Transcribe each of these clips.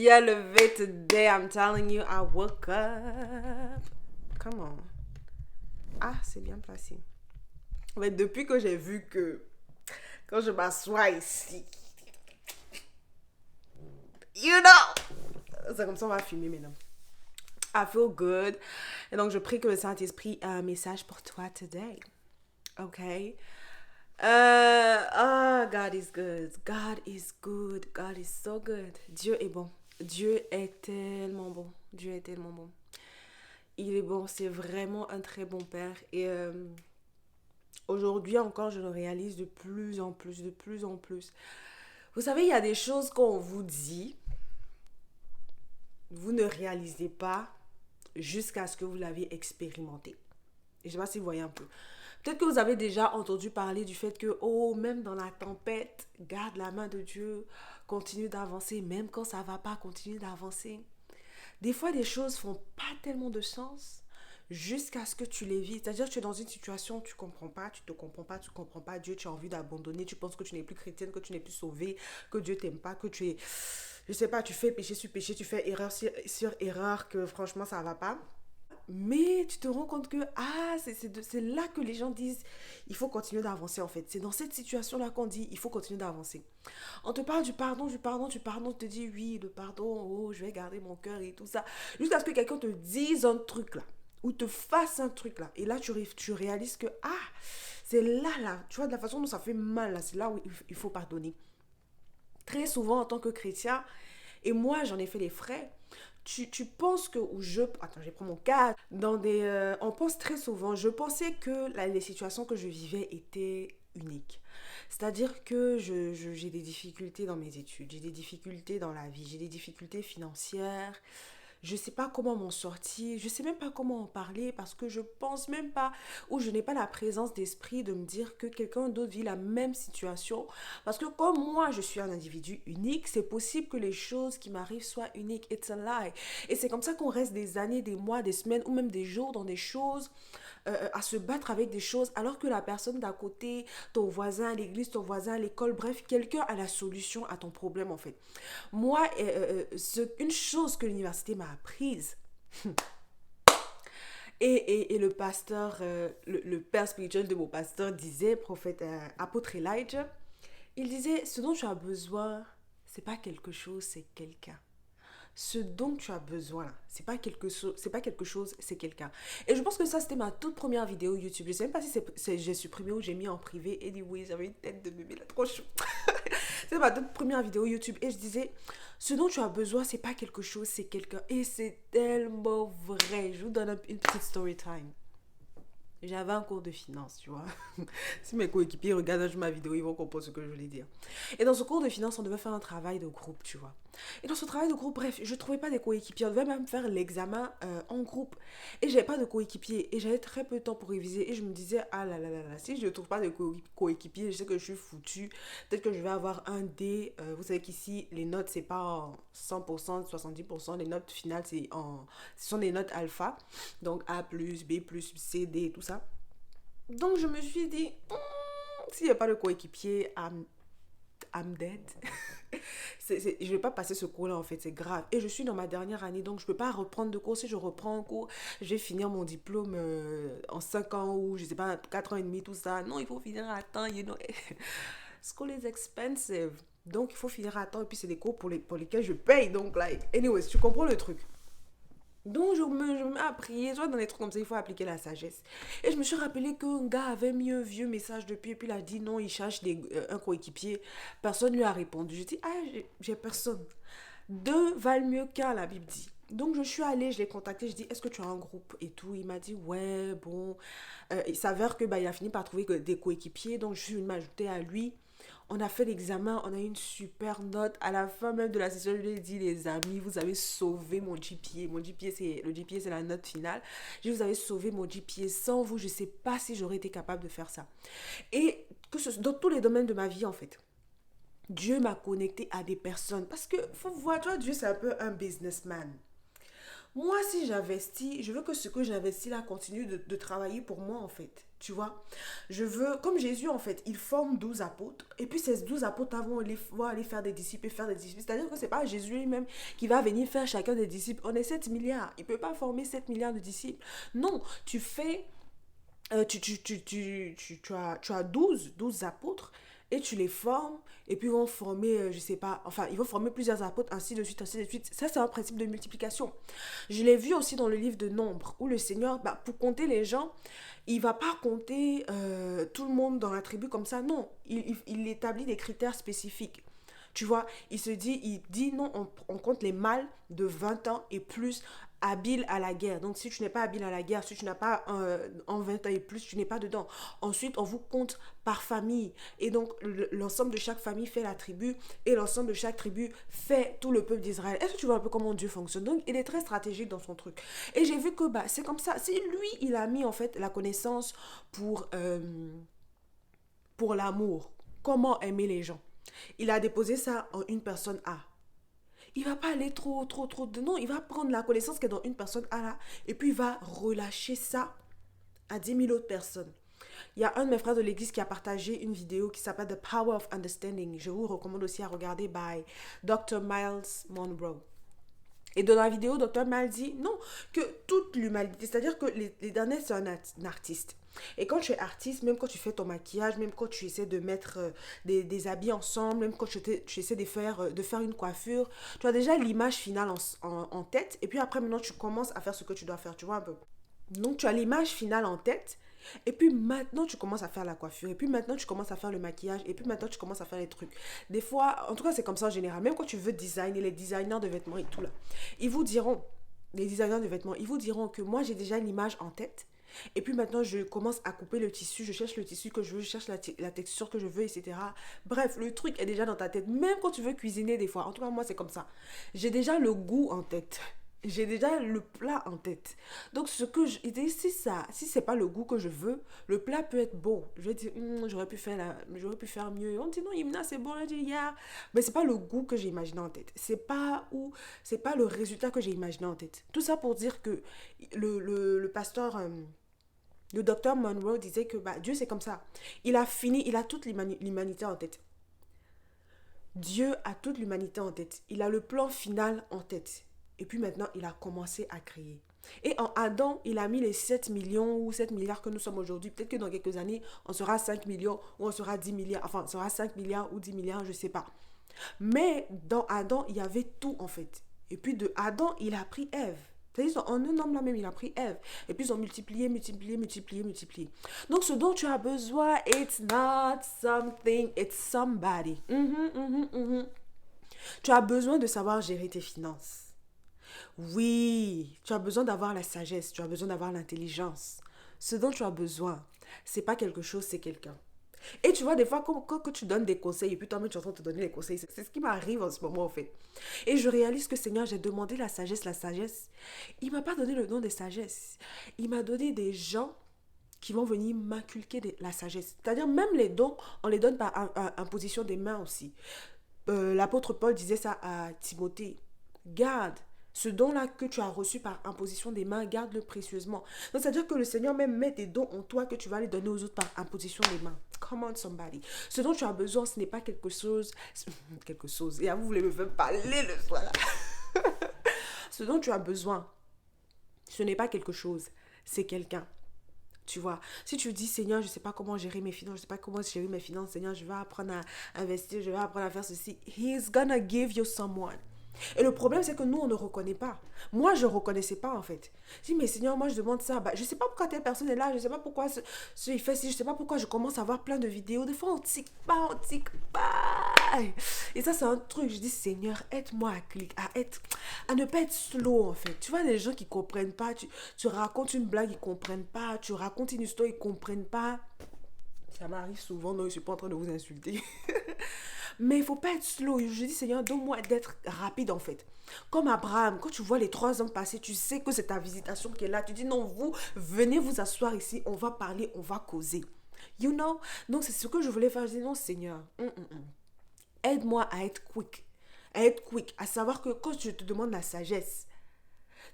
bien levé today. I'm telling you, I woke up. Come on. Ah, c'est bien placé. Mais depuis que j'ai vu que quand je m'assois ici, you know, c'est comme ça on va filmer maintenant. I feel good. Et donc je prie que le Saint-Esprit ait un message pour toi today. Ok? Oh, God is good. God is good. God is so good. Dieu est bon. Dieu est tellement bon. Dieu est tellement bon. Il est bon. C'est vraiment un très bon Père. Et aujourd'hui encore, je le réalise de plus en plus, de plus en plus. Vous savez, il y a des choses qu'on vous dit, vous ne réalisez pas jusqu'à ce que vous l'avez expérimenté. Et je ne sais pas si vous voyez un peu. Peut-être que vous avez déjà entendu parler du fait que, oh, même dans la tempête, garde la main de Dieu, continue d'avancer, même quand ça ne va pas, continue d'avancer. Des fois, des choses font pas tellement de sens jusqu'à ce que tu les vis. C'est-à-dire que tu es dans une situation, tu comprends pas, tu te comprends pas, tu comprends pas Dieu, tu as envie d'abandonner, tu penses que tu n'es plus chrétienne, que tu n'es plus sauvée, que Dieu t'aime pas, que tu es, je sais pas, tu fais péché sur péché, tu fais erreur sur erreur, que franchement ça va pas. Mais tu te rends compte que c'est là que les gens disent il faut continuer d'avancer en fait. C'est dans cette situation-là qu'on dit il faut continuer d'avancer. On te parle du pardon, du pardon, du pardon. On te dit oui, le pardon, oh, je vais garder mon cœur et tout ça. Jusqu'à ce que quelqu'un te dise un truc là, ou te fasse un truc là. Et là, tu réalises que c'est là, tu vois, de la façon dont ça fait mal là, c'est là où il faut pardonner. Très souvent en tant que chrétien, et moi j'en ai fait les frais, tu penses que, attends, je vais prendre mon cas, on pense très souvent, je pensais que les situations que je vivais étaient uniques. C'est-à-dire que j'ai des difficultés dans mes études, j'ai des difficultés dans la vie, j'ai des difficultés financières, je sais pas comment m'en sortir, je sais même pas comment en parler parce que je pense même pas ou je n'ai pas la présence d'esprit de me dire que quelqu'un d'autre vit la même situation parce que comme moi je suis un individu unique, c'est possible que les choses qui m'arrivent soient uniques. It's a lie. Et c'est comme ça qu'on reste des années, des mois, des semaines ou même des jours dans des choses à se battre avec des choses alors que la personne d'à côté, ton voisin à l'église, ton voisin à l'école, bref, quelqu'un a la solution à ton problème en fait. Moi, une chose que l'université m'a apprise, et le pasteur, le père spirituel de mon pasteur disait, prophète, apôtre Elijah, il disait, ce dont tu as besoin, c'est pas quelque chose, c'est quelqu'un. Ce dont tu as besoin, c'est pas quelque chose, c'est quelqu'un. Et je pense que ça, c'était ma toute première vidéo YouTube. Je sais même pas si j'ai supprimé ou j'ai mis en privé. Anyway, j'avais une tête de bébé là, trop chou. C'est ma toute première vidéo YouTube. Et je disais, ce dont tu as besoin, c'est pas quelque chose, c'est quelqu'un. Et c'est tellement vrai. Je vous donne une petite story time. J'avais un cours de finance, tu vois. Si mes coéquipiers regardent ma vidéo, ils vont comprendre ce que je voulais dire. Et dans ce cours de finance, on devait faire un travail de groupe, tu vois. Et dans ce travail de groupe, bref, je ne trouvais pas de coéquipiers. On devait même faire l'examen en groupe. Et j'avais pas de coéquipiers. Et j'avais très peu de temps pour réviser. Et je me disais, ah là là là là, si je ne trouve pas de coéquipiers, je sais que je suis foutue. Peut-être que je vais avoir un D. Vous savez qu'ici, les notes, c'est pas en 100%, 70%. Les notes finales, ce sont des notes alpha. Donc A+, B+, C, D, tout ça. Donc je me suis dit, s'il n'y a pas de coéquipier, I'm dead. Je ne vais pas passer ce cours-là, en fait, c'est grave. Et je suis dans ma dernière année, donc je ne peux pas reprendre de cours. Si je reprends un cours, je vais finir mon diplôme en 5 ans ou, je ne sais pas, 4 ans et demi, tout ça. Non, il faut finir à temps, you know. School is expensive. Donc, il faut finir à temps. Et puis, c'est des cours pour lesquels je paye. Donc, like, anyways, tu comprends le truc. Donc, je me mets à prier. Soit dans des trucs comme ça, il faut appliquer la sagesse. Et je me suis rappelé qu'un gars avait mis un vieux message depuis. Et puis, il a dit non, il cherche un coéquipier. Personne ne lui a répondu. Je dis, j'ai personne. Deux valent mieux qu'un, la Bible dit. Donc, je suis allée, je l'ai contacté. Je dis, est-ce que tu as un groupe et tout? Il m'a dit, ouais, bon. Il s'avère que il a fini par trouver des coéquipiers. Donc, je suis venue m'ajouter à lui. On a fait l'examen, on a eu une super note. À la fin même de la session, je lui ai dit, les amis, vous avez sauvé mon GPA. Le GPA, c'est la note finale. Je dis, vous avez sauvé mon GPA. Sans vous, je ne sais pas si j'aurais été capable de faire ça. Et dans tous les domaines de ma vie, en fait. Dieu m'a connecté à des personnes. Parce que, faut voir, tu vois, Dieu, c'est un peu un businessman. Moi, si j'investis, je veux que ce que j'investis là continue de travailler pour moi, en fait. Tu vois, je veux, comme Jésus, en fait, il forme 12 apôtres. Et puis ces 12 apôtres vont aller faire des disciples et faire des disciples. C'est-à-dire que c'est pas Jésus lui-même qui va venir faire chacun des disciples. On est 7 milliards. Il peut pas former 7 milliards de disciples. Non, tu fais tu as douze apôtres et tu les formes et puis ils vont former, je sais pas, enfin, ils vont former plusieurs apôtres, ainsi de suite, ainsi de suite. Ça, c'est un principe de multiplication. Je l'ai vu aussi dans le livre de Nombre où le Seigneur, bah, pour compter les gens, il va pas compter tout le monde dans la tribu comme ça. Non, il établit des critères spécifiques. Tu vois, il dit non, on compte les mâles de 20 ans et plus habiles à la guerre. Donc, si tu n'es pas habile à la guerre, si tu n'as pas en 20 ans et plus, tu n'es pas dedans. Ensuite, on vous compte par famille. Et donc, l'ensemble de chaque famille fait la tribu et l'ensemble de chaque tribu fait tout le peuple d'Israël. Est-ce que tu vois un peu comment Dieu fonctionne? Donc, il est très stratégique dans son truc. Et j'ai vu que bah, c'est comme ça. Si lui, il a mis en fait la connaissance pour l'amour, comment aimer les gens. Il a déposé ça en une personne A. Il va pas aller trop de non, il va prendre la connaissance qui est dans une personne A là et puis il va relâcher ça à 10 000 autres personnes. Il y a un de mes frères de l'église qui a partagé une vidéo qui s'appelle The Power of Understanding. Je vous recommande aussi à regarder by Dr. Miles Monroe. Et dans la vidéo, Dr. Mal dit non, que toute l'humanité, c'est-à-dire que les derniers, c'est un artiste. Et quand tu es artiste, même quand tu fais ton maquillage, même quand tu essaies de mettre des habits ensemble, même quand tu essaies de faire une coiffure, tu as déjà l'image finale en tête. Et puis après, maintenant, tu commences à faire ce que tu dois faire, tu vois un peu. Donc, tu as l'image finale en tête. Et puis maintenant, tu commences à faire la coiffure. Et puis maintenant, tu commences à faire le maquillage. Et puis maintenant, tu commences à faire les trucs. Des fois, en tout cas, c'est comme ça en général. Même quand tu veux designer, les designers de vêtements et tout là, ils vous diront, les designers de vêtements, ils vous diront que moi, j'ai déjà l'image en tête. Et puis maintenant, je commence à couper le tissu. Je cherche le tissu que je veux, je cherche la texture que je veux, etc. Bref, le truc est déjà dans ta tête. Même quand tu veux cuisiner des fois. En tout cas, moi, c'est comme ça. J'ai déjà le goût en tête. J'ai déjà le plat en tête. Donc, ce que je dis, si c'est pas le goût que je veux, le plat peut être bon. Je vais dire, j'aurais pu faire mieux. On dit, non, Yimna, c'est bon. Je dis, yeah. Mais c'est pas le goût que j'ai imaginé en tête. C'est pas le résultat que j'ai imaginé en tête. Tout ça pour dire que le pasteur, le docteur Monroe disait que bah, Dieu, c'est comme ça. Il a toute l'humanité en tête. Dieu a toute l'humanité en tête. Il a le plan final en tête. Et puis maintenant, il a commencé à créer. Et en Adam, il a mis les 7 millions ou 7 milliards que nous sommes aujourd'hui. Peut-être que dans quelques années, on sera 5 millions ou on sera 10 milliards. Enfin, on sera 5 milliards ou 10 milliards, je ne sais pas. Mais dans Adam, il y avait tout en fait. Et puis de Adam, il a pris Ève. C'est-à-dire, en un homme là même, il a pris Ève. Et puis ils ont multiplié, multiplié, multiplié, multiplié. Donc ce dont tu as besoin, it's not something, it's somebody. Tu as besoin de savoir gérer tes finances. Oui, tu as besoin d'avoir la sagesse, tu as besoin d'avoir l'intelligence. Ce dont tu as besoin, c'est pas quelque chose, c'est quelqu'un. Et tu vois, des fois, quand tu donnes des conseils, et puis toi-même tu es en train de te donner les conseils, c'est ce qui m'arrive en ce moment, en fait. Et je réalise que, Seigneur, j'ai demandé la sagesse, la sagesse. Il m'a pas donné le don des sagesses. Il m'a donné des gens qui vont venir m'inculquer la sagesse. C'est-à-dire, même les dons, on les donne par imposition des mains aussi. L'apôtre Paul disait ça à Timothée. Garde ce don-là que tu as reçu par imposition des mains, garde-le précieusement. Donc, c'est-à-dire que le Seigneur même met des dons en toi que tu vas les donner aux autres par imposition des mains. Come on, somebody. Ce dont tu as besoin, ce n'est pas quelque chose... Quelque chose. Et vous voulez me faire parler le soir là. Ce dont tu as besoin, ce n'est pas quelque chose, c'est quelqu'un. Tu vois, si tu dis, Seigneur, je ne sais pas comment gérer mes finances, je ne sais pas comment gérer mes finances, Seigneur, je vais apprendre à investir, je vais apprendre à faire ceci. He's gonna give you someone. Et le problème, c'est que nous, on ne reconnaît pas. Moi, je ne reconnaissais pas, en fait. Je dis, mais Seigneur, moi, je demande ça. Bah, je ne sais pas pourquoi telle personne est là. Je ne sais pas pourquoi il fait ci. Je ne sais pas pourquoi je commence à voir plein de vidéos. Des fois, on tique pas, on tique pas. Et ça, c'est un truc. Je dis, Seigneur, aide-moi à ne pas être slow, en fait. Tu vois, les gens qui ne comprennent pas. Tu racontes une blague, ils ne comprennent pas. Tu racontes une histoire, ils ne comprennent pas. Ça m'arrive souvent, donc je ne suis pas en train de vous insulter. Mais il ne faut pas être slow. Je dis, Seigneur, donne-moi d'être rapide en fait. Comme Abraham, quand tu vois les 3 ans passer, tu sais que c'est ta visitation qui est là. Tu dis, non, vous, venez vous asseoir ici, on va parler, on va causer. You know? Donc c'est ce que je voulais faire. Je dis, non, Seigneur, aide-moi à être quick. À savoir que quand je te demande la sagesse,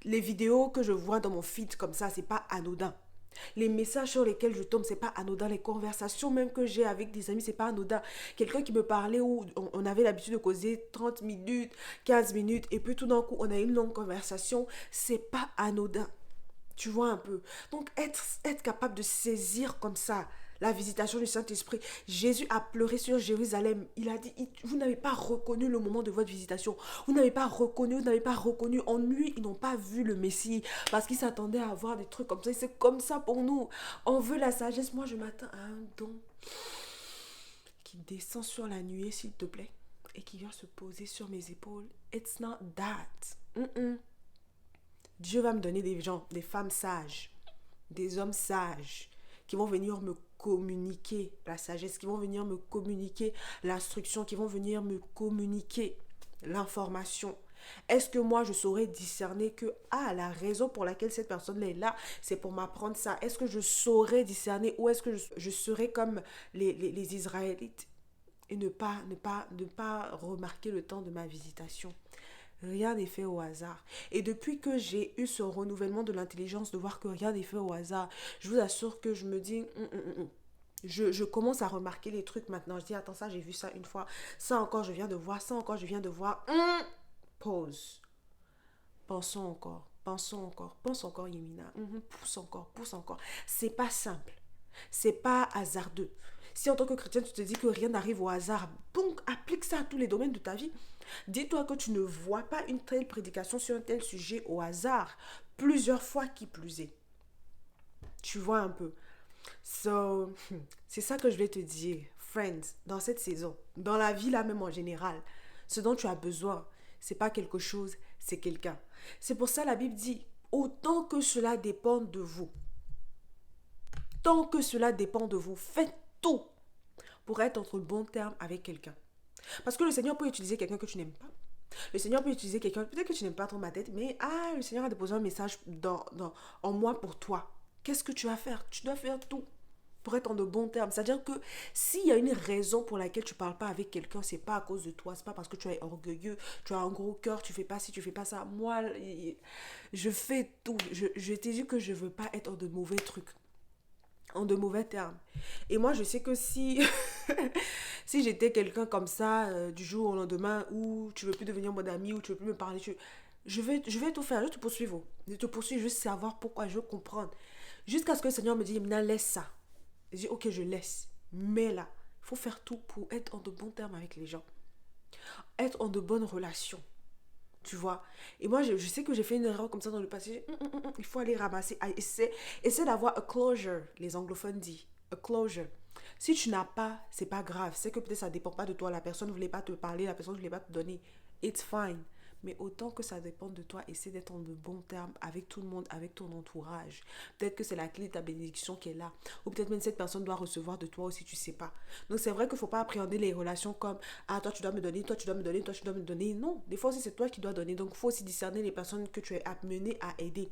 Les vidéos que je vois dans mon feed comme ça, c'est pas anodin. Les messages sur lesquels je tombe, c'est pas anodin. Les conversations même que j'ai avec des amis, c'est pas anodin. Quelqu'un qui me parlait où on avait l'habitude de causer 30 minutes, 15 minutes, et puis tout d'un coup, on a une longue conversation, c'est pas anodin. Tu vois un peu. Donc, être capable de saisir comme ça la visitation du Saint-Esprit. Jésus a pleuré sur Jérusalem. Il a dit, vous n'avez pas reconnu le moment de votre visitation. Vous n'avez pas reconnu, vous n'avez pas reconnu. En lui, ils n'ont pas vu le Messie parce qu'ils s'attendaient à avoir des trucs comme ça. Et c'est comme ça pour nous. On veut la sagesse. Moi, je m'attends à un don qui descend sur la nuée, s'il te plaît, et qui vient se poser sur mes épaules. It's not that. Dieu va me donner des gens, des femmes sages, des hommes sages, qui vont venir me communiquer la sagesse, qui vont venir me communiquer l'instruction, qui vont venir me communiquer l'information. Est-ce que moi, je saurais discerner que, la raison pour laquelle cette personne est là, c'est pour m'apprendre ça? Est-ce que je saurais discerner ou est-ce que je serais comme les Israélites et ne pas remarquer le temps de ma visitation? Rien n'est fait au hasard. Et depuis que j'ai eu ce renouvellement de l'intelligence de voir que rien n'est fait au hasard, je vous assure que je me dis, je commence à remarquer les trucs maintenant. Je dis, attends, ça, j'ai vu ça une fois. Ça encore, je viens de voir. Ça encore, je viens de voir. Pause. Pensons encore. Pensons encore. Pense encore, Yemina. Pousse encore. Pousse encore. C'est pas simple. C'est pas hasardeux. Si en tant que chrétienne, tu te dis que rien n'arrive au hasard, donc applique ça à tous les domaines de ta vie. Dis-toi que tu ne vois pas une telle prédication sur un tel sujet au hasard, plusieurs fois qui plus est. Tu vois un peu. So, c'est ça que je vais te dire, friends, dans cette saison, dans la vie là même en général. Ce dont tu as besoin, c'est pas quelque chose, c'est quelqu'un. C'est pour ça la Bible dit, autant que cela dépend de vous, tant que cela dépend de vous, faites tout pour être entre bons termes avec quelqu'un. Parce que le Seigneur peut utiliser quelqu'un que tu n'aimes pas. Le Seigneur peut utiliser quelqu'un, peut-être que tu n'aimes pas trop ma tête, mais le Seigneur a déposé un message en moi pour toi. Qu'est-ce que tu vas faire? Tu dois faire tout pour être en de bons termes. C'est-à-dire que s'il y a une raison pour laquelle tu ne parles pas avec quelqu'un, c'est pas à cause de toi, c'est pas parce que tu es orgueilleux, tu as un gros cœur, tu fais pas ci, tu fais pas ça. Moi, je fais tout. Je t'ai dit que je veux pas être en de mauvais trucs, en de mauvais termes. Et moi, je sais que si si j'étais quelqu'un comme ça, du jour au lendemain, où tu veux plus devenir mon ami, où tu veux plus me parler, je vais tout faire, je vais te poursuivre. Je te poursuis, juste savoir pourquoi, je veux comprendre. Jusqu'à ce que le Seigneur me dise, Yemina, laisse ça. Je dis, ok, je laisse. Mais là, il faut faire tout pour être en de bons termes avec les gens. Être en de bonnes relations. Tu vois. Et moi, je sais que j'ai fait une erreur comme ça dans le passé. Il faut aller ramasser. Essaie d'avoir a closure, les anglophones disent. A closure. Si tu n'as pas, c'est pas grave. C'est que peut-être ça ne dépend pas de toi. La personne ne voulait pas te parler, la personne ne voulait pas te donner. It's fine. Mais autant que ça dépend de toi, essaie d'être en de bons termes avec tout le monde, avec ton entourage. Peut-être que c'est la clé de ta bénédiction qui est là. Ou peut-être même cette personne doit recevoir de toi aussi, tu ne sais pas. Donc c'est vrai qu'il ne faut pas appréhender les relations comme toi tu dois me donner, toi tu dois me donner, toi tu dois me donner. Non, des fois aussi c'est toi qui dois donner. Donc il faut aussi discerner les personnes que tu es amené à aider.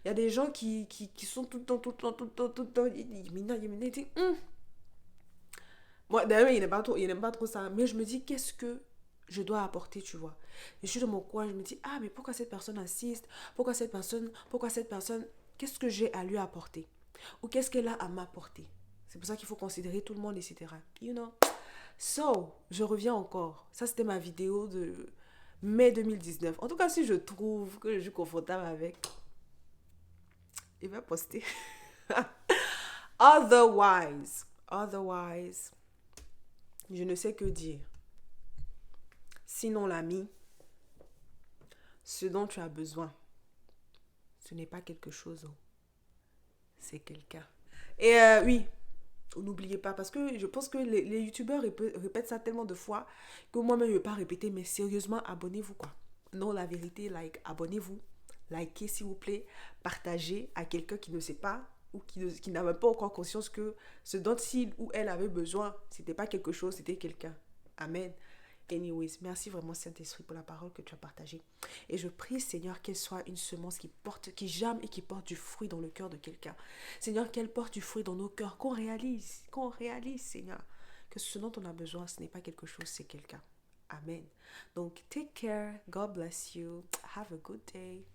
Il y a des gens qui sont tout le temps, Moi, d'ailleurs, il n'aime pas trop ça. Mais je me dis, qu'est-ce que je dois apporter, tu vois. Je suis dans mon coin, je me dis, mais pourquoi cette personne insiste? Pourquoi cette personne, qu'est-ce que j'ai à lui apporter? Ou qu'est-ce qu'elle a à m'apporter? C'est pour ça qu'il faut considérer tout le monde, etc. You know? So, je reviens encore. Ça, c'était ma vidéo de mai 2019. En tout cas, si je trouve que je suis confortable avec, il va poster. Otherwise, je ne sais que dire. Sinon, l'ami, ce dont tu as besoin, ce n'est pas quelque chose, c'est quelqu'un. Et oui, n'oubliez pas, parce que je pense que les youtubeurs répètent ça tellement de fois que moi-même je ne vais pas répéter, mais sérieusement, abonnez-vous quoi. Non, la vérité, abonnez-vous, likez s'il vous plaît, partagez à quelqu'un qui ne sait pas ou qui n'avait pas encore conscience que ce dont il ou elle avait besoin, c'était pas quelque chose, c'était quelqu'un. Amen. Anyways, merci vraiment Saint-Esprit pour la parole que tu as partagée. Et je prie, Seigneur, qu'elle soit une semence qui germe et qui porte du fruit dans le cœur de quelqu'un. Seigneur, qu'elle porte du fruit dans nos cœurs, qu'on réalise, Seigneur, que ce dont on a besoin, ce n'est pas quelque chose, c'est quelqu'un. Amen. Donc, take care. God bless you. Have a good day.